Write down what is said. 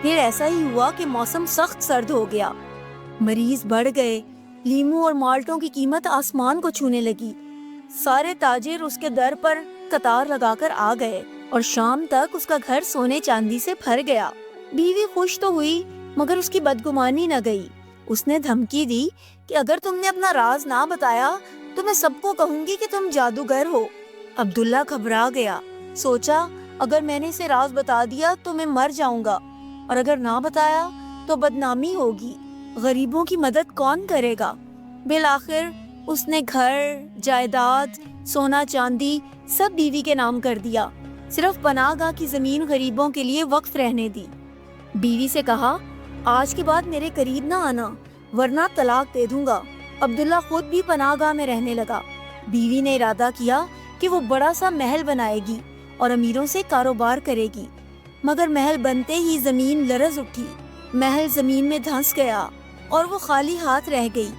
پھر ایسا ہی ہوا کہ موسم سخت سرد ہو گیا، مریض بڑھ گئے، لیموں اور مالٹوں کی قیمت آسمان کو چھونے لگی۔ سارے تاجر اس کے در پر قطار لگا کر آ گئے اور شام تک اس کا گھر سونے چاندی سے بھر گیا۔ بیوی خوش تو ہوئی مگر اس کی بدگمانی نہ گئی۔ اس نے دھمکی دی کہ اگر تم نے اپنا راز نہ بتایا تو میں سب کو کہوں گی کہ تم جادوگر ہو۔ عبداللہ گھبرا گیا، سوچا اگر میں نے اسے راز بتا دیا تو میں مر جاؤں گا، اور اگر نہ بتایا تو بدنامی ہوگی، غریبوں کی مدد کون کرے گا؟ بالآخر اس نے گھر، جائیداد، سونا چاندی سب بیوی کے نام کر دیا، صرف پناہ گاہ کی زمین غریبوں کے لیے وقف رہنے دی۔ بیوی سے کہا آج کے بعد میرے قریب نہ آنا ورنہ طلاق دے دوں گا۔ عبداللہ خود بھی پناہ گاہ میں رہنے لگا۔ بیوی نے ارادہ کیا کہ وہ بڑا سا محل بنائے گی اور امیروں سے کاروبار کرے گی، مگر محل بنتے ہی زمین لرز اٹھی، محل زمین میں دھنس گیا اور وہ خالی ہاتھ رہ گئی۔